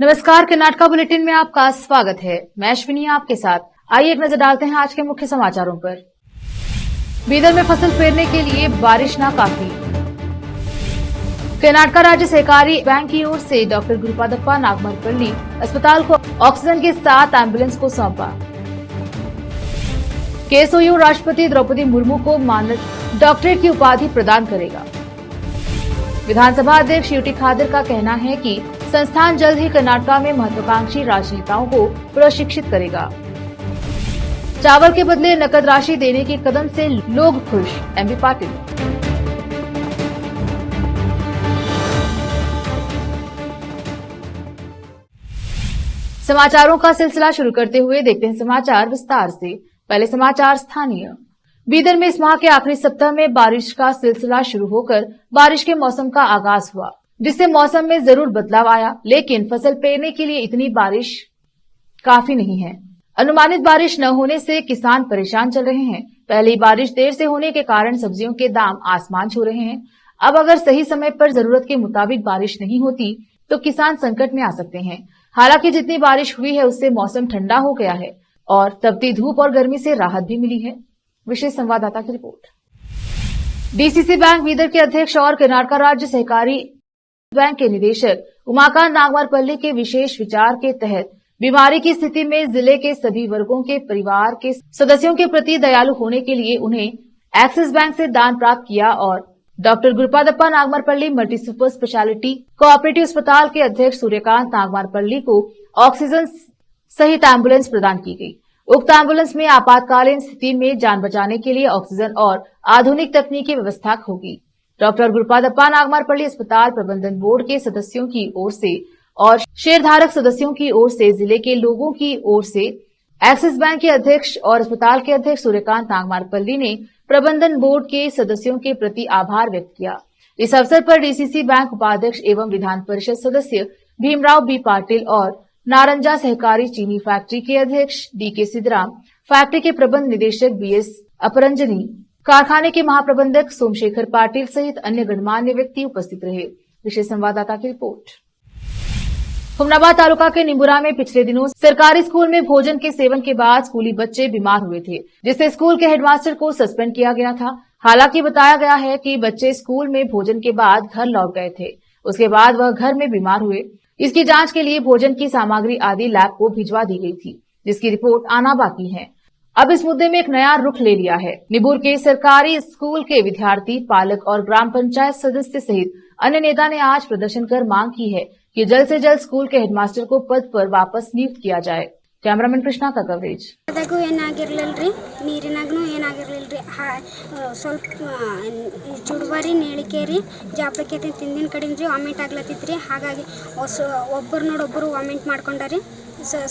नमस्कार, कर्नाटका बुलेटिन में आपका स्वागत है। मैं अश्विनी आपके साथ। आइए एक नजर डालते हैं आज के मुख्य समाचारों पर। बीदर में फसल फेरने के लिए बारिश नाकाफी। कर्नाटका राज्य सहकारी बैंक की ओर से डॉक्टर गुरुपादप्पा नागमरपल्ली अस्पताल को ऑक्सीजन के साथ एम्बुलेंस को सौंपा। केएसओयू राष्ट्रपति द्रौपदी मुर्मू को मानद डॉक्टरेट की उपाधि प्रदान करेगा। विधानसभा अध्यक्ष यूटी खादर का कहना है कि संस्थान जल्द ही कर्नाटका में महत्वाकांक्षी राजनेताओं को प्रशिक्षित करेगा। चावल के बदले नकद राशि देने के कदम से लोग खुश, एमबी पाटिल। समाचारों का सिलसिला शुरू करते हुए देखते हैं समाचार विस्तार से। पहले समाचार स्थानीय। बीदर में इस माह के आखिरी सप्ताह में बारिश का सिलसिला शुरू होकर बारिश के मौसम का आगाज हुआ, जिससे मौसम में जरूर बदलाव आया, लेकिन फसल पेरने के लिए इतनी बारिश काफी नहीं है। अनुमानित बारिश न होने से किसान परेशान चल रहे हैं। पहली बारिश देर से होने के कारण सब्जियों के दाम आसमान छू रहे हैं। अब अगर सही समय पर जरूरत के मुताबिक बारिश नहीं होती तो किसान संकट में आ सकते हैं। हालांकि जितनी बारिश हुई है उससे मौसम ठंडा हो गया है और तपती धूप और गर्मी से राहत भी मिली है। विशेष संवाददाता की रिपोर्ट। डीसीसी बैंक बीदर के अध्यक्ष और कर्नाटका राज्य सहकारी बैंक के निदेशक उमाकांत नागमरपल्ली के विशेष विचार के तहत बीमारी की स्थिति में जिले के सभी वर्गों के परिवार के सदस्यों के प्रति दयालु होने के लिए उन्हें एक्सिस बैंक से दान प्राप्त किया और doctor Gurupadappa Nagamarapalli multi super speciality cooperative अस्पताल के अध्यक्ष सूर्यकांत नागमरपल्ली को ऑक्सीजन सहित एम्बुलेंस प्रदान की गई। उक्त एम्बुलेंस में आपातकालीन स्थिति में जान बचाने के लिए ऑक्सीजन और आधुनिक तकनीकी व्यवस्था होगी। डॉक्टर गुरुपादप्पा नागमरपल्ली अस्पताल प्रबंधन बोर्ड के सदस्यों की ओर से और शेयरधारक सदस्यों की ओर से जिले के लोगों की ओर से एक्सिस बैंक के अध्यक्ष और अस्पताल के अध्यक्ष सूर्यकांत नागमरपल्ली ने प्रबंधन बोर्ड के सदस्यों के प्रति आभार व्यक्त किया। इस अवसर पर डीसीसी बैंक उपाध्यक्ष एवं विधान परिषद सदस्य भीमराव बी पाटिल और नारंजा सहकारी चीनी फैक्ट्री के अध्यक्ष डीके सिद्धराम, फैक्ट्री के प्रबंध निदेशक बीएस अपरंजनी, कारखाने के महाप्रबंधक सोमशेखर पाटिल सहित अन्य गणमान्य व्यक्ति उपस्थित रहे। विशेष संवाददाता की रिपोर्ट। हुमनाबाद तालुका के निंबुरा में पिछले दिनों सरकारी स्कूल में भोजन के सेवन के बाद स्कूली बच्चे बीमार हुए थे, जिससे स्कूल के हेडमास्टर को सस्पेंड किया गया था। हालांकि बताया गया है कि बच्चे स्कूल में भोजन के बाद घर लौट गए थे। उसके बाद वह घर में बीमार हुए। इसकी जांच के लिए भोजन की सामग्री आदि लैब को भिजवा दी गई थी, जिसकी रिपोर्ट आना बाकी है। अब इस मुद्दे में एक नया रुख ले लिया है। निबूर के सरकारी स्कूल के विद्यार्थी, पालक और ग्राम पंचायत सदस्य सहित अन्य नेता ने आज प्रदर्शन कर मांग की है कि जल्द से जल्द स्कूल के हेडमास्टर को पद पर वापस नियुक्त किया जाए। कैमरामैन कृष्णा का कवरेज। ಸ್ವಲ್ಪ ಚುಡುವಾರಿ ನೇಳಿಕೇರಿ ಜಾಪಳಕ್ಕೆ ತಿಂದಿನ ಕಡೆಯಿಂದ ವಾಮಿಟ್ ಆಗ್ಲತ್ತಿತ್ರಿ. ಹಾಗಾಗಿ ಒಬ್ಬರು ನೋಡೊಬ್ಬರು ವಾಮಿಟ್ ಮಾಡ್ಕೊಂಡಾರಿ.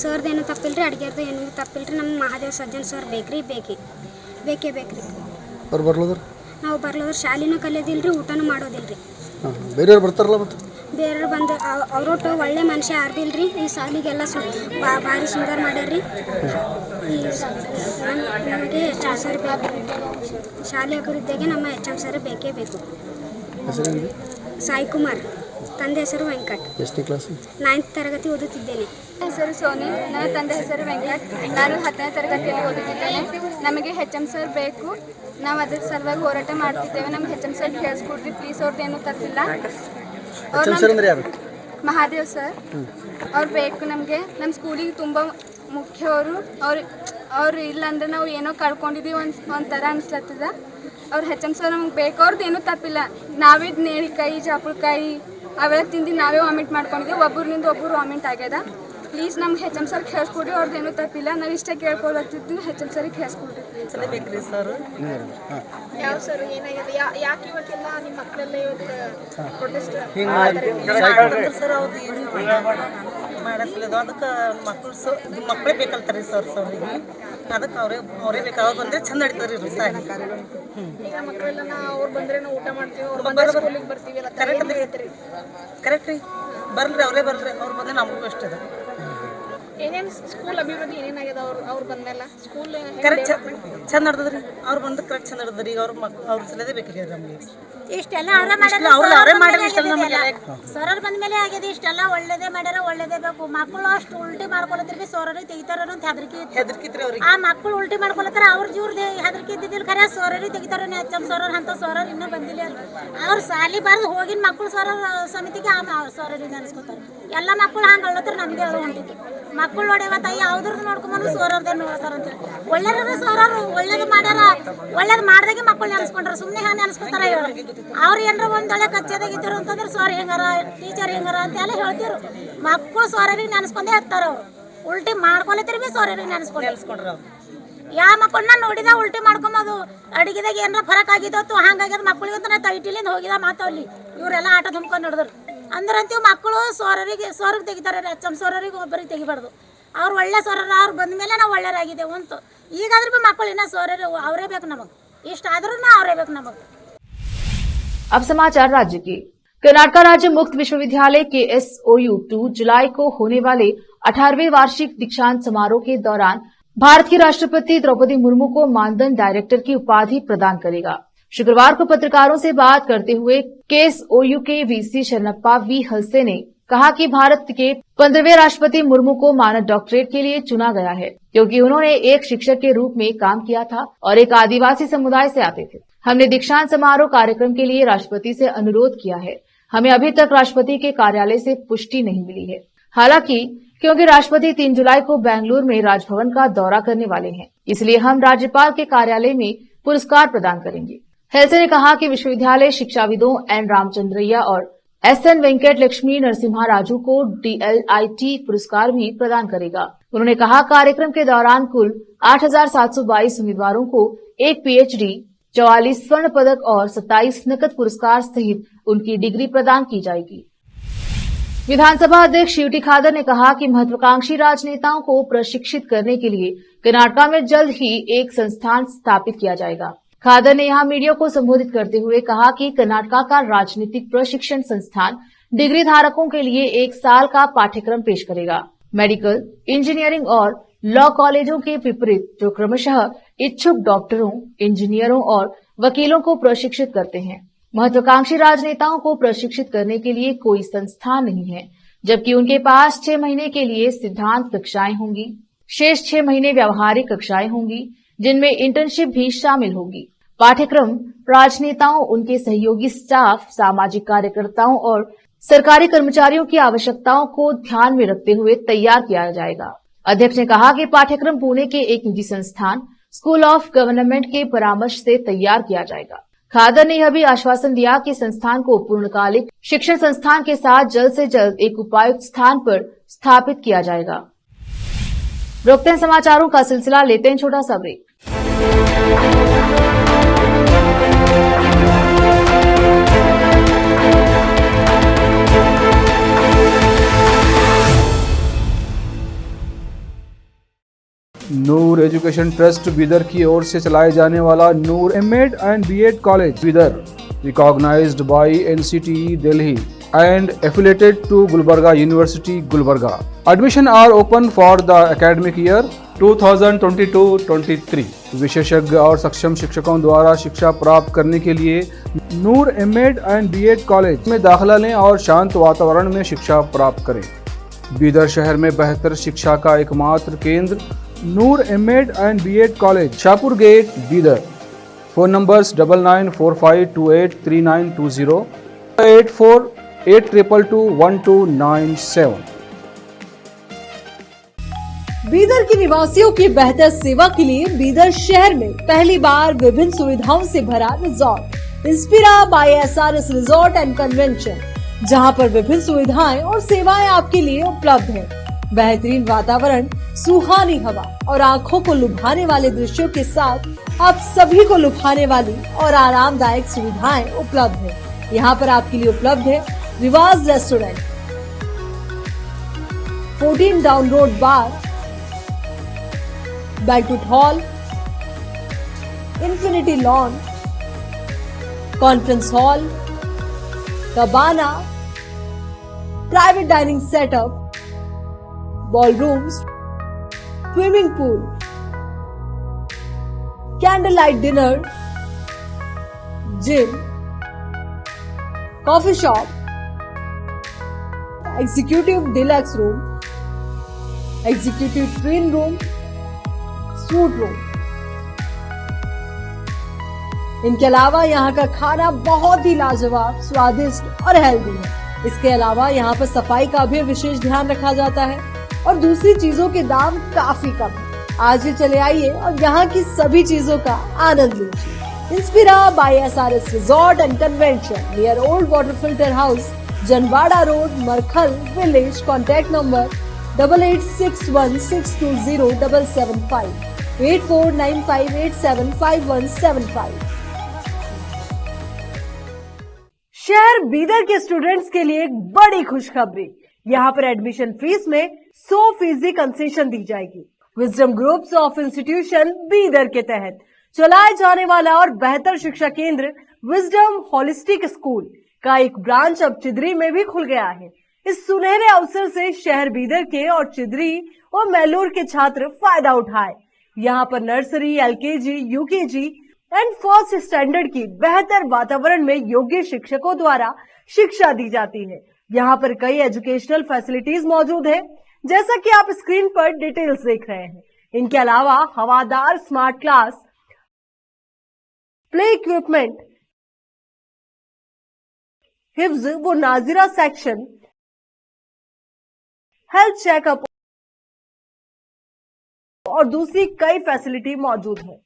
ಸರ್ದೇನು ತಪ್ಪಿಲ್ರಿ, ಅಡುಗೆದು ಏನು ತಪ್ಪಿಲ್ರಿ. ನಮ್ಮ ಮಹಾದೇವ್ ಸಜ್ಜನ್ ಸರ್ ಬೇಕ್ರಿ ಬೇಕೇ ಅವ್ರು ಬರ್ಲೋದ್ರ ನಾವು ಬರ್ಲೋದ್ರ ಶಾಲಿನೂ ಕಲಿಯೋದಿಲ್ರಿ, ಊಟನೂ ಮಾಡೋದಿಲ್ರಿ. ಬೇರೆಯವ್ರು ಬರ್ತಾರಲ್ಲ, ಮತ್ತೆ ಬೇರೆಯವ್ರು ಬಂದು ಅವ್ರೊಟ್ಟು ಒಳ್ಳೆ ಮನುಷ್ಯ ಯಾರು ಬಿಲ್ರಿ. ಈ ಸಾಲಿಗೆಲ್ಲ ಭಾರಿ ಸುಂದರ ಮಾಡ್ಯಾರ್ರಿ. ಈ ನಮಗೆ ಎಚ್ ಎಂ ಸರ್ ಬೇಕು. ಶಾಲೆ ಅಭಿವೃದ್ಧಿಗೆ ನಮ್ಮ ಎಚ್ ಎಂ ಸರ್ ಬೇಕೇ ಬೇಕು. ಸಾಯಿ ಕುಮಾರ್, ತಂದೆ ಹೆಸರು ವೆಂಕಟ್. ಎಷ್ಟನೇ ಕ್ಲಾಸ್? 9th ತರಗತಿ ಓದುತ್ತಿದ್ದೇನೆ. ಹೆಸರು ಸೋನಿ, ನನ್ನ ತಂದೆ ಹೆಸರು ವೆಂಕಟ್. ನಾನು 10ನೇ ತರಗತಿಯಲ್ಲಿ ಓದುತ್ತಿದ್ದೇನೆ. ನಮಗೆ ಎಚ್ ಎಂ ಸರ್ ಬೇಕು. ನಾವು ಅದ್ರ ಸಲುವಾಗಿ ಹೋರಾಟ ಮಾಡ್ತಿದ್ದೇವೆ. ನಮ್ಗೆ ಎಚ್ ಎಂ ಸರ್ ಕೇಳಿಸ್ಕೊಡ್ರಿ ಪ್ಲೀಸ್. ಅವ್ರದ್ದೇನು ತಪ್ಪಿಲ್ಲ. ಮಹಾದೇವ್ ಸರ್ ಅವ್ರು ಬೇಕು ನಮಗೆ. ನಮ್ಮ ಸ್ಕೂಲಿಗೆ ತುಂಬ ಮುಖ್ಯ ಅವರು. ಅವ್ರು ಇಲ್ಲಾಂದ್ರೆ ನಾವು ಏನೋ ಕಳ್ಕೊಂಡಿದ್ದೀವಿ ಒಂಥರ ಅನಿಸ್ಲತ್ತದ. ಅವ್ರು ಎಚ್ ಎಂ ಸರ್ ನಮ್ಗೆ ಬೇಕು. ಅವ್ರದ್ದು ಏನೂ ತಪ್ಪಿಲ್ಲ. ನಾವೇ ನೇಳಿಕಾಯಿ, ಜಾಪಳಕಾಯಿ ಅವೆಲ್ಲ ತಿಂದು ನಾವೇ ವಾಮಿಟ್ ಮಾಡ್ಕೊಂಡಿದ್ದೀವಿ. ಒಬ್ಬರಿಂದ ಒಬ್ಬರು ವಾಮಿಟ್ ಆಗ್ಯದ. ಪ್ಲೀಸ್ ನಮ್ಗೆ ಎಚ್ ಎಂ ಸರ್ ಕೇಳಿಸ್ಕೊಡ್ರಿ. ಅವ್ರದ್ದು ಏನೂ ತಪ್ಪಿಲ್ಲ. ನಾವು ಇಷ್ಟೇ ಕೇಳ್ಕೊಳತ್ತಿದ್ದು ಎಚ್ ಎಂ ಸರಿಗೆ ಕೇಳಿಸ್ಕೊಡ್ರಿ ಪ್ಲೀಸ್. ಬೇಕ್ರಿ ಸರ್. ಯಾವ ಸರ್ ಏನಾಗಿದೆ? ಯಾಕೆ ಇವತ್ತೆಲ್ಲ ನಿಮ್ಮ ಮಕ್ಕಳೆಲ್ಲ ಇವತ್ತು ಪ್ರೊಟೆಸ್ಟ್ ಸರ್? ಅವ್ರು ಮಾಡಿಸ್ಲಿದ್ದು ಅದಕ್ಕೆ ಮಕ್ಕಳೇ ಬೇಕಲ್ತಾರೆ ಸರ್. ಅವ್ರಿಗೆ ಅದಕ್ಕೆ ಅವರೇ ಬೇಕಾಗ ಬಂದರೆ ಚಂದ ನಡೀತಾರೆ ರೀ ಸಾರಿ. ಈಗ ಮಕ್ಕಳೆಲ್ಲ ಅವ್ರು ಬಂದ್ರೆ ನಾವು ಊಟ ಮಾಡ್ತೀವಿ, ಅವ್ರು ಬಂದ್ರೆ ಸ್ಕೂಲಿಗೆ ಬರ್ತೀವಿ. ಕರೆಕ್ಟ್ ರೀ, ಬರ್ರಿ ಅವರೇ ಬರ್ರಿ. ಅವ್ರು ಬಂದರೆ ನಮಗೂ ಅಷ್ಟೇ. ಏನೇನು ಸ್ಕೂಲ್ ಅಭಿವೃದ್ಧಿ ಏನೇನಾಗ್ಯದ ಅವ್ರು ಬಂದ್ಮೇಲೆ ಸ್ಕೂಲ್ ಕರೆಕ್ಟ್ ಚಂದ ನಡೆದ್ರಿ ಅವ್ರು ಬಂದ್ರೆ ಕರೆಕ್ಟ್ ಚಂದ ನಡೆದ್ರಿ ಈಗ ಅವ್ರ ಸಲದೇ ಬೇಕಾಗ್ಯದ ನಮಗೆ ಇಷ್ಟೆಲ್ಲ ಅವರೇ ಮಾಡಿದ್ರೆ ಇಷ್ಟೆಲ್ಲ ನಮಗೆ ಸರರ್ ಬಂದ್ಮೇಲೆ ಆಗಿದೆ. ಇಷ್ಟೆಲ್ಲ ಒಳ್ಳೇದೇ ಮಾಡ್ಯಾರ, ಒಳ್ಳೇದೇ ಬೇಕು. ಮಕ್ಕಳು ಅಷ್ಟು ಉಲ್ಟಿ ಮಾಡ್ಕೊಳತ್ರಿ ಸೋರರಿಗೆ ತೆಗಿತಾರ ಅಂತ ಹೆದರ್ಕಿತ್ರಿ ಅವ್ರಿಗೆ. ಆ ಮಕ್ಕಳು ಉಲ್ಟಿ ಮಾಡ್ಕೊಳತ್ತಾರ, ಅವ್ರ ಜೀವ್ರದೇ ಹೆದರ್ಕಿ ಇದ್ದಿದ್ದಿಲ್ಲ. ಖರೆ ಸೋರರಿಗೆ ತೆಗಿತಾರ HM ಸೋರರ್ ಅಂತ ಸೋರರ್ ಇನ್ನೂ ಬಂದಿಲ್ಲ. ಅವ್ರು ಸಾಲಿ ಬಾರ್ದು ಹೋಗಿನ ಮಕ್ಕಳು ಸೋರರ್ ಸಮಿತಿಗೆ ಸೋರರಿಗೆ ನೆನೆಸ್ಕೊತಾರೆ. ಎಲ್ಲ ಮಕ್ಕಳು ಹಂಗೆ ಅಳ್ಳತ್ರ ನಮಗೆ ಅಳು ಹೊಂಟಿತ್ತು. ಮಕ್ಕಳು ನೋಡ್ಯಾವ ತಾಯಿ ಯಾವ್ದ್ರದ್ದು ನೋಡ್ಕೊಂಬಂದು ಸೋರರ್ದೇ ನೋಡ್ತಾರ ಅಂತ ಒಳ್ಳೇದ್ರ ಸೋರರು ಒಳ್ಳೇದು ಮಾಡ್ಯಾರ. ಒಳ್ಳೇದು ಮಾಡ್ದಾಗೆ ಮಕ್ಕಳು ನೆನೆಸ್ಕೊಂಡ್ರ, ಸುಮ್ಮನೆ ಹಂಗೆ ನೆನೆಸ್ಕೊತಾರ. ಅವ್ರು ಏನಾರ ಒಂದೊಳ್ಳೆ ಕಚ್ಚೆದಾಗಿದ್ದರು ಅಂತಂದ್ರೆ ಸೋರ್ ಹೆಂಗಾರ ಟೀಚರ್ ಹೆಂಗಾರ ಅಂತೆಲ್ಲ ಹೇಳ್ತಿರು. ಮಕ್ಕಳು ಸೋರರಿಗೆ ನೆನೆಸ್ಕೊಂಡೇ ಇರ್ತಾರ. ಅವ್ರು ಉಲ್ಟಿ ಮಾಡ್ಕೊಳತ್ತಿರ್ ಬಿ ಸೋರರಿಗೆ ನೆನೆಸ್ಕೊಂಡ್ರು. ಯಾವ ಮಕ್ಕಳನ್ನ ನೋಡಿದ ಉಲ್ಟಿ ಮಾಡ್ಕೊಂಬೋದು. ಅಡಿಗೆದಾಗ ಏನಾರ ಫರಕ್ ಆಗಿದ್ದು ಹಂಗಾಗ್ಯದ ಮಕ್ಕಳಿಗೆ ಅಂತ ತೈಟಿಲಿಂದ ಹೋಗಿದ ಮಾತಲ್ಲಿ ಇವರೆಲ್ಲ ಆಟ ತುಂಬ್ಕೊಂಡು ಹಿಡಿದ್ರು ಅಂದ್ರಂತೀವಿ. ಮಕ್ಕಳು ಸೋರರಿಗೆ ತೆಗಿತಾರೆ. HM ಸೋರರಿಗೆ ಒಬ್ಬರಿಗೆ ತೆಗಿಬಾರ್ದು. ಅವ್ರು ಒಳ್ಳೆ ಸೋರರ ಅವ್ರು ಬಂದ ಮೇಲೆ ನಾವು ಒಳ್ಳೆಯರಾಗಿದ್ದೇವೆ ಅಂತ. ಈಗಾದ್ರೂ ಭೀ ಮಕ್ಕಳು ಇನ್ನೂ ಸೋರರು ಅವರೇ ಬೇಕು ನಮಗೆ. ಇಷ್ಟ ಆದ್ರೂ ಅವರೇ ಬೇಕು ನಮಗೆ. अब समाचार राज्य के। कर्नाटक राज्य मुक्त विश्वविद्यालय के SOU 2 जुलाई को होने वाले 18वें वार्षिक दीक्षांत समारोह के दौरान भारत की राष्ट्रपति द्रौपदी मुर्मू को मानदंड डायरेक्टर की उपाधि प्रदान करेगा। शुक्रवार को पत्रकारों से बात करते हुए KSOU के VC शरणप्पा V हलसे ने कहा कि भारत के 15वें राष्ट्रपति मुर्मू को मानद डॉक्टरेट के लिए चुना गया है क्योंकि उन्होंने एक शिक्षक के रूप में काम किया था और एक आदिवासी समुदाय से आते थे। हमने दीक्षांत समारोह कार्यक्रम के लिए राष्ट्रपति से अनुरोध किया है। हमें अभी तक राष्ट्रपति के कार्यालय से पुष्टि नहीं मिली है। हालांकि क्योंकि राष्ट्रपति 3 जुलाई को बेंगलुरु में राजभवन का दौरा करने वाले हैं, इसलिए हम राज्यपाल के कार्यालय में पुरस्कार प्रदान करेंगे। हेल्से ने कहा कि विश्वविद्यालय शिक्षाविदों N रामचंद्रैया और SN वेंकट लक्ष्मी नरसिम्हा राजू को DLIT पुरस्कार भी प्रदान करेगा। उन्होंने कहा कार्यक्रम के दौरान कुल 8,722 उम्मीदवारों को 1 PhD, 44 स्वर्ण पदक और 27 नकद पुरस्कार सहित उनकी डिग्री प्रदान की जाएगी। विधानसभा अध्यक्ष शिवटी खादर ने कहा कि महत्वाकांक्षी राजनेताओं को प्रशिक्षित करने के लिए कर्नाटक में जल्द ही एक संस्थान स्थापित किया जाएगा। खादर ने यहां मीडिया को संबोधित करते हुए कहा कि कर्नाटक का राजनीतिक प्रशिक्षण संस्थान डिग्री धारकों के लिए 1 साल का पाठ्यक्रम पेश करेगा। मेडिकल, इंजीनियरिंग और लॉ कॉलेजों के विपरीत जो क्रमशः इच्छुक डॉक्टरों, इंजीनियरों और वकीलों को प्रशिक्षित करते हैं। महत्वाकांक्षी राजनेताओं को प्रशिक्षित करने के लिए कोई संस्थान नहीं है, जबकि उनके पास 6 महीने के लिए सिद्धांत कक्षाएं होंगी। शेष 6 महीने व्यावहारिक कक्षाएं होंगी जिनमें इंटर्नशिप भी शामिल होगी। पाठ्यक्रम राजनेताओं, उनके सहयोगी स्टाफ, सामाजिक कार्यकर्ताओं और सरकारी कर्मचारियों की आवश्यकताओं को ध्यान में रखते हुए तैयार किया जाएगा। अध्यक्ष ने कहा कि पाठ्यक्रम पुणे के एक निजी संस्थान स्कूल ऑफ गवर्नमेंट के परामर्श से तैयार किया जाएगा। खादर ने यह भी आश्वासन दिया कि संस्थान को पूर्णकालिक शिक्षण संस्थान के साथ जल्द से जल्द एक उपायुक्त स्थान पर स्थापित किया जाएगा। रोकते हैं समाचारों का सिलसिला, लेते हैं छोटा सा break. Noor education trust Bidar की ओर से चलाए जाने वाला Noor MEd and BEd college Bidar, recognised by NCTE Delhi and affiliated to Gulbarga University, Gulbarga. Admission are open for the academic year 2022-23. विशेषज्ञ और सक्षम शिक्षकों द्वारा शिक्षा प्राप्त करने के लिए नूर एमएड एंड बीएड कॉलेज में दाखिला लें और शांत वातावरण में शिक्षा प्राप्त करें। बीदर शहर में बेहतर शिक्षा का एकमात्र केंद्र Noor MEd and BEd college, Shahpur gate, Bidar. Phone numbers 9945283920, 8482221297। Bidar के निवासियों की बेहतर सेवा के लिए बीदर शहर में पहली बार विभिन्न सुविधाओं से भरा resort Inspira by SRS resort and convention, जहां पर विभिन्न सुविधाएं और सेवाएं आपके लिए उपलब्ध हैं। बेहतरीन वातावरण, सुहानी हवा और आंखों को लुभाने वाले दृश्यों के साथ आप सभी को लुभाने वाली और आरामदायक सुविधाएं उपलब्ध है। यहाँ पर आपके लिए उपलब्ध है Riwaz restaurant, 14 down road bar, banquet hall, infinity lawn, conference hall, cabana, private dining setup, ballrooms, swimming pool, candlelight dinner, gym, coffee shop, executive deluxe room, executive twin room, suite room. इनके अलावा यहाँ का खाना बहुत ही लाजवाब, स्वादिष्ट और हेल्दी है। इसके अलावा यहाँ पर सफाई का भी विशेष ध्यान रखा जाता है और दूसरी चीजों के दाम काफी कम है। आज ही चले आइए और यहाँ की सभी चीजों का आनंद लीजिए। Inspira by SRS resort and convention near old water filter house, Janwada road, Markhal village. Contact number 8861620775 8495875175। शहर बीदर के स्टूडेंट्स के लिए एक बड़ी खुशखबरी। यहाँ पर एडमिशन फीस में 100% कंसेशन दी जाएगी। Wisdom groups of institution Bidar के तहत चलाए जाने वाला और बेहतर शिक्षा केंद्र विजडम होलिस्टिक स्कूल का एक ब्रांच अब चिदरी में भी खुल गया है। इस सुनहरे अवसर से शहर बीदर के और चिदरी और मैलूर के छात्र फायदा उठाए। यहाँ पर nursery, LKG, UKG and first standard की बेहतर वातावरण में योग्य शिक्षकों द्वारा शिक्षा दी जाती है। यहाँ पर कई एजुकेशनल फैसिलिटीज मौजूद है, जैसा कि आप स्क्रीन पर डिटेल्स देख रहे हैं। इनके अलावा हवादार स्मार्ट क्लास, प्ले इक्विपमेंट, हिफ्ज व नाजिरा सेक्शन, हेल्थ चेकअप और दूसरी कई फैसिलिटी मौजूद है।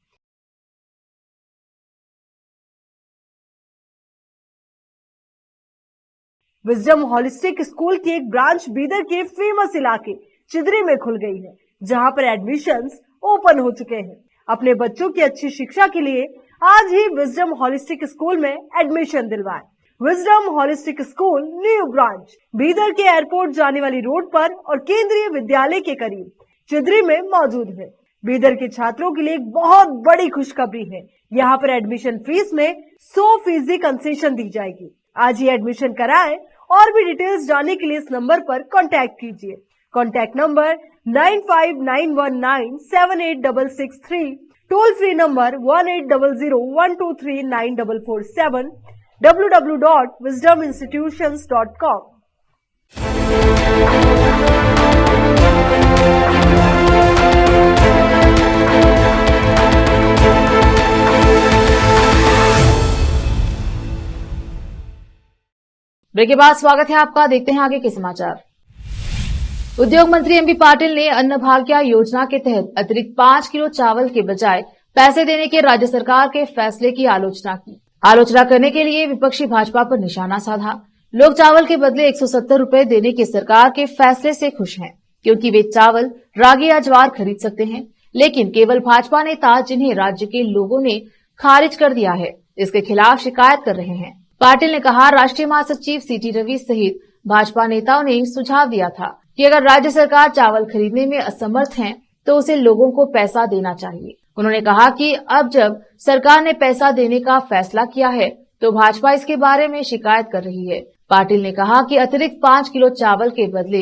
विजडम होलिस्टिक स्कूल की एक ब्रांच बीदर के फेमस इलाके चिदरी में खुल गई है, जहां पर एडमिशंस ओपन हो चुके हैं। अपने बच्चों की अच्छी शिक्षा के लिए आज ही विजडम होलिस्टिक स्कूल में एडमिशन दिलवाएं। Wisdom holistic school new branch Bidar के एयरपोर्ट जाने वाली रोड पर और केंद्रीय विद्यालय के करीब चिदरी में मौजूद है। बीदर के छात्रों के लिए एक बहुत बड़ी खुशखबरी है। यहाँ पर एडमिशन फीस में 100% कंसेशन दी जाएगी। आज ही एडमिशन कराएं और भी डिटेल्स जानने के लिए इस नंबर पर कांटेक्ट कीजिए। Contact number 9591978663, toll free number 1800123947, www.wisdominstitutions.com। Break के बाद स्वागत है आपका। देखते हैं आगे के समाचार। उद्योग मंत्री एमबी पाटिल ने अन्न भाग्य योजना के तहत अतिरिक्त 5 किलो चावल के बजाय पैसे देने के राज्य सरकार के फैसले की आलोचना की। आलोचना करने के लिए विपक्षी भाजपा पर निशाना साधा। लोग चावल के बदले 170 रुपए देने के सरकार के फैसले से खुश हैं, क्योंकि वे चावल, रागी या ज्वार खरीद सकते हैं। लेकिन केवल भाजपा नेता, जिन्हें राज्य के लोगों ने खारिज कर दिया है, इसके खिलाफ शिकायत कर रहे हैं। पाटिल ने कहा, राष्ट्रीय महासचिव CT रवि सहित भाजपा नेताओं ने सुझाव दिया था कि अगर राज्य सरकार चावल खरीदने में असमर्थ है तो उसे लोगों को पैसा देना चाहिए। उन्होंने कहा कि अब जब सरकार ने पैसा देने का फैसला किया है तो भाजपा इसके बारे में शिकायत कर रही है। पाटिल ने कहा कि अतिरिक्त 5 किलो चावल के बदले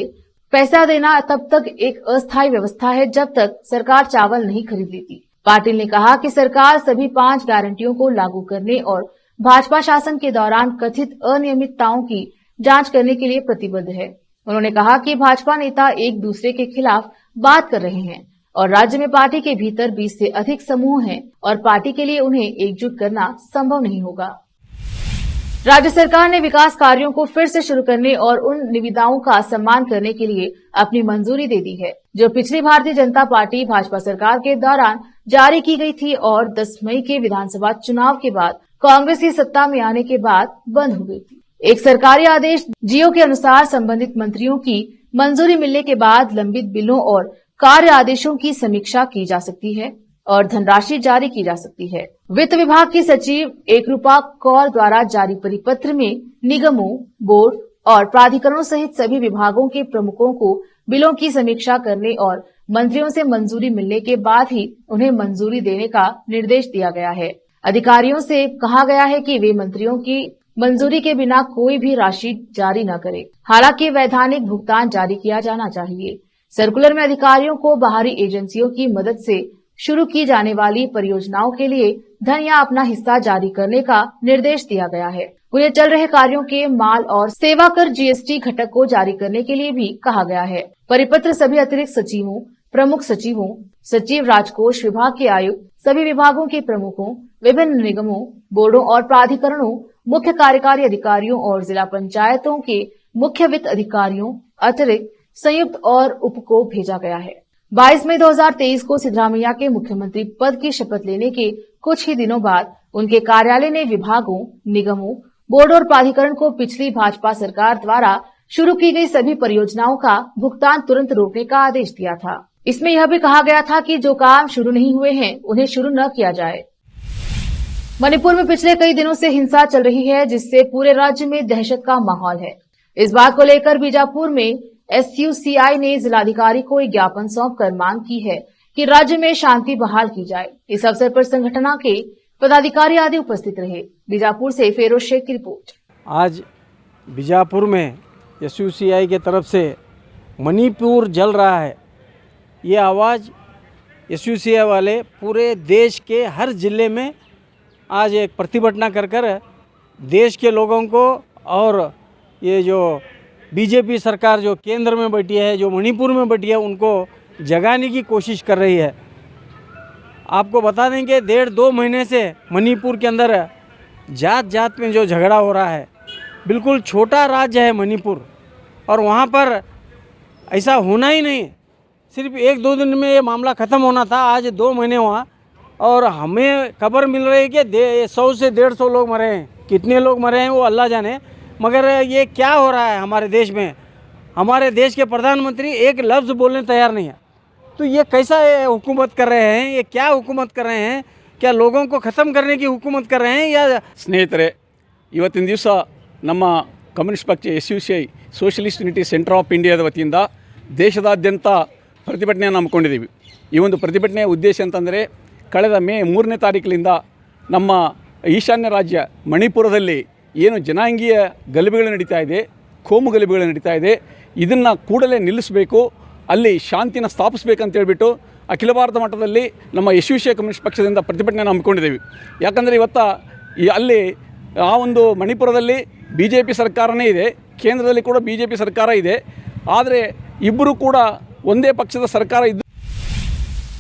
पैसा देना तब तक एक अस्थायी व्यवस्था है जब तक सरकार चावल नहीं खरीद लेती। पाटिल ने कहा कि सरकार सभी 5 गारंटियों को लागू करने और भाजपा शासन के दौरान कथित अनियमितताओं की जांच करने के लिए प्रतिबद्ध है। उन्होंने कहा कि भाजपा नेता एक दूसरे के खिलाफ बात कर रहे हैं और राज्य में पार्टी के भीतर 20 से अधिक समूह हैं और पार्टी के लिए उन्हें एकजुट करना संभव नहीं होगा। राज्य सरकार ने विकास कार्यों को फिर से शुरू करने और उन निविदाओं का सम्मान करने के लिए अपनी मंजूरी दे दी है, जो पिछली भारतीय जनता पार्टी भाजपा सरकार के दौरान जारी की गई थी और 10 मई के विधानसभा चुनाव के बाद कांग्रेस की सत्ता में आने के बाद बंद हो गई थी। एक सरकारी आदेश जियो के अनुसार संबंधित मंत्रियों की मंजूरी मिलने के बाद लंबित बिलों और कार्य आदेशों की समीक्षा की जा सकती है और धनराशि जारी की जा सकती है। वित्त विभाग की सचिव एकरूपा कौर द्वारा जारी परिपत्र में निगमों, बोर्ड और प्राधिकरणों सहित सभी विभागों के प्रमुखों को बिलों की समीक्षा करने और मंत्रियों से मंजूरी मिलने के बाद ही उन्हें मंजूरी देने का निर्देश दिया गया है। अधिकारियों से कहा गया है कि वे मंत्रियों की मंजूरी के बिना कोई भी राशि जारी न करें। हालांकि वैधानिक भुगतान जारी किया जाना चाहिए। सर्कुलर में अधिकारियों को बाहरी एजेंसियों की मदद से शुरू की जाने वाली परियोजनाओं के लिए धन या अपना हिस्सा जारी करने का निर्देश दिया गया है। उन्हें चल रहे कार्यों के माल और सेवा कर जीएसटी घटक को जारी करने के लिए भी कहा गया है। परिपत्र सभी अतिरिक्त सचिवों, प्रमुख सचिवों, सचिव राजकोष विभाग के आयुक्त, सभी विभागों के प्रमुखों, विभिन्न निगमों, बोर्डों और प्राधिकरणों, मुख्य कार्यकारी अधिकारियों और जिला पंचायतों के मुख्य वित्त अधिकारियों, अतिरिक्त, संयुक्त और उप को भेजा गया है। 22 मई 2023 को सिद्धरामैया के मुख्यमंत्री पद की शपथ लेने के कुछ ही दिनों बाद उनके कार्यालय ने विभागों, निगमों, बोर्ड और प्राधिकरण को पिछली भाजपा सरकार द्वारा शुरू की गई सभी परियोजनाओं का भुगतान तुरंत रोकने का आदेश दिया था। इसमें यह भी कहा गया था कि जो काम शुरू नहीं हुए हैं उन्हें शुरू न किया जाए। मणिपुर में पिछले कई दिनों से हिंसा चल रही है, जिससे पूरे राज्य में दहशत का माहौल है। इस बात को लेकर बीजापुर में SUCI ने जिलाधिकारी को एक ज्ञापन सौंपकर मांग की है कि राज्य में शांति बहाल की जाए। इस अवसर पर संगठन के पदाधिकारी आदि उपस्थित रहे। बीजापुर से फेरोज शेख की रिपोर्ट। आज बीजापुर में SUCI के तरफ से मणिपुर जल रहा है, ये आवाज़ SUCI वाले पूरे देश के हर जिले में आज एक प्रतिभटना कर देश के लोगों को और ये जो बीजेपी सरकार जो केंद्र में बैठी है, जो मणिपुर में बैठी है, उनको जगाने की कोशिश कर रही है। आपको बता दें कि 1.5-2 महीने से मणिपुर के अंदर जात जात में जो झगड़ा हो रहा है, बिल्कुल छोटा राज्य है मणिपुर, और वहाँ पर ऐसा होना ही नहीं, सिर्फ 1-2 दिन में ये मामला ख़त्म होना था। आज 2 महीने हुआ और हमें खबर मिल रही है कि 100 से 150 लोग मरे हैं। कितने लोग मरे हैं वो अल्लाह जाने, मगर ये क्या हो रहा है हमारे देश में? हमारे देश के प्रधानमंत्री एक लफ्ज़ बोलने तैयार नहीं है। तो ये कैसा हुकूमत कर रहे हैं? ये क्या हुकूमत कर रहे हैं? क्या लोगों को ख़त्म करने की हुकूमत कर रहे हैं या? ಸ್ನೇಹಿತರೆ, ಇವತ್ತಿನ ದಿವಸ ನಮ್ಮ ಕಮ್ಯುನಿಸ್ಟ್ ಪಕ್ಷ SUCI socialist unity centre of ಇಂಡಿಯಾದ ವತಿಯಿಂದ ದೇಶದಾದ್ಯಂತ ಪ್ರತಿಭಟನೆಯನ್ನು ಹಮ್ಮಿಕೊಂಡಿದ್ದೀವಿ. ಈ ಒಂದು ಪ್ರತಿಭಟನೆಯ ಉದ್ದೇಶ ಅಂತಂದರೆ, ಕಳೆದ ಮೇ 3ನೇ ತಾರೀಕಿನಿಂದ ನಮ್ಮ ಈಶಾನ್ಯ ರಾಜ್ಯ ಮಣಿಪುರದಲ್ಲಿ ಏನು ಜನಾಂಗೀಯ ಗಲಭೆಗಳು ನಡೀತಾ ಇದೆ, ಕೋಮು ಗಲಭೆಗಳು ನಡೀತಾ ಇದೆ, ಇದನ್ನು ಕೂಡಲೇ ನಿಲ್ಲಿಸಬೇಕು, ಅಲ್ಲಿ ಶಾಂತಿನ ಸ್ಥಾಪಿಸಬೇಕಂತ ಹೇಳ್ಬಿಟ್ಟು ಅಖಿಲ ಭಾರತ ಮಟ್ಟದಲ್ಲಿ ನಮ್ಮ SUCI ಕಮ್ಯುನಿಸ್ಟ್ ಪಕ್ಷದಿಂದ ಪ್ರತಿಭಟನೆಯನ್ನು ಹಮ್ಮಿಕೊಂಡಿದ್ದೀವಿ. ಯಾಕಂದರೆ ಇವತ್ತು ಅಲ್ಲಿ ಆ ಒಂದು ಮಣಿಪುರದಲ್ಲಿ BJP ಸರ್ಕಾರನೇ ಇದೆ, ಕೇಂದ್ರದಲ್ಲಿ ಕೂಡ BJP ಸರ್ಕಾರ ಇದೆ, ಆದರೆ ಇಬ್ಬರು ಕೂಡ ಒಂದೇ ಪಕ್ಷದ ಸರ್ಕಾರ ಇದ್ದು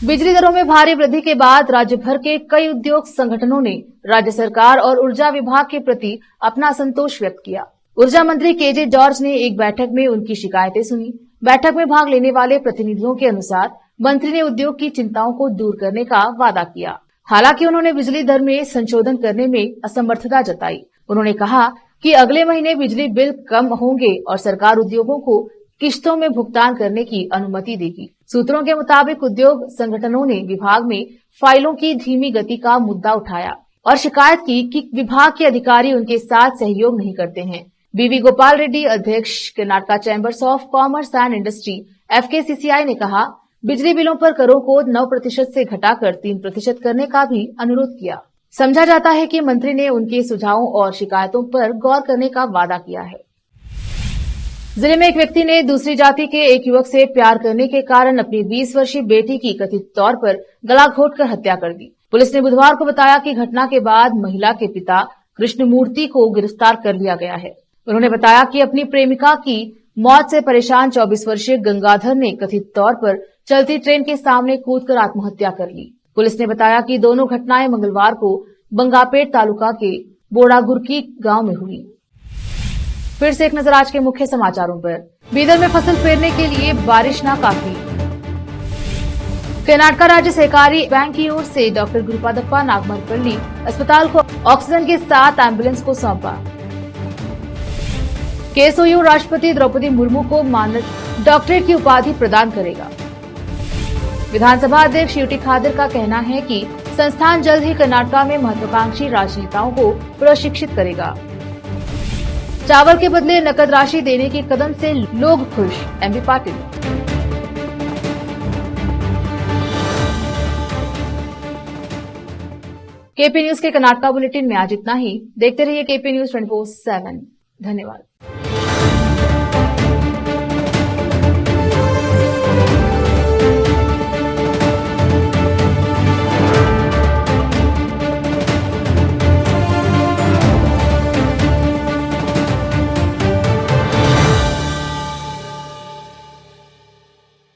बिजली दरों में भारी वृद्धि के बाद राज्य भर के कई उद्योग संगठनों ने राज्य सरकार और ऊर्जा विभाग के प्रति अपना असंतोष व्यक्त किया। ऊर्जा मंत्री KJ जॉर्ज ने एक बैठक में उनकी शिकायतें सुनी। बैठक में भाग लेने वाले प्रतिनिधियों के अनुसार मंत्री ने उद्योग की चिंताओं को दूर करने का वादा किया। हालांकि उन्होंने बिजली दर में संशोधन करने में असमर्थता जताई। उन्होंने कहा कि अगले महीने बिजली बिल कम होंगे और सरकार उद्योगों को किश्तों में भुगतान करने की अनुमति देगी। सूत्रों के मुताबिक उद्योग संगठनों ने विभाग में फाइलों की धीमी गति का मुद्दा उठाया और शिकायत की कि विभाग के अधिकारी उनके साथ सहयोग नहीं करते हैं। BV गोपाल रेड्डी, अध्यक्ष Karnataka chambers of commerce and industry FKCCI ने कहा, बिजली बिलों पर करों को 9% से घटाकर 3% करने का भी अनुरोध किया। समझा जाता है कि मंत्री ने उनके सुझावों और शिकायतों पर गौर करने का वादा किया है। जिले में एक व्यक्ति ने दूसरी जाति के एक युवक से प्यार करने के कारण अपनी 20 वर्षीय बेटी की कथित तौर पर गला घोंटकर हत्या कर दी। पुलिस ने बुधवार को बताया कि घटना के बाद महिला के पिता कृष्णमूर्ति को गिरफ्तार कर लिया गया है। उन्होंने बताया कि अपनी प्रेमिका की मौत से परेशान 24 वर्षीय गंगाधर ने कथित तौर पर चलती ट्रेन के सामने कूदकर आत्महत्या कर ली। पुलिस ने बताया कि दोनों घटनाएं मंगलवार को बंगापेट तालुका के बोड़ागुरकी गांव में हुई। फिर से एक नजर आज के मुख्य समाचारों पर। बीदर में फसल फेरने के लिए बारिश नाकाफी। कर्नाटका राज्य सहकारी बैंक की ओर से डॉक्टर गुरुपादप्पा नागमरपल्ली अस्पताल को ऑक्सीजन के साथ एम्बुलेंस को सौंपा। KSOU राष्ट्रपति द्रौपदी मुर्मू को मानद डॉक्टरेट की उपाधि प्रदान करेगा। विधानसभा अध्यक्ष UT खादर का कहना है कि संस्थान जल्द ही कर्नाटका में महत्वाकांक्षी राजनेताओं को प्रशिक्षित करेगा। चावल के बदले नकद राशि देने के कदम से लोग खुश, MP पाटिल। KP न्यूज के कर्नाटका बुलेटिन में आज इतना ही। देखते रहिए KP न्यूज 24/7। धन्यवाद।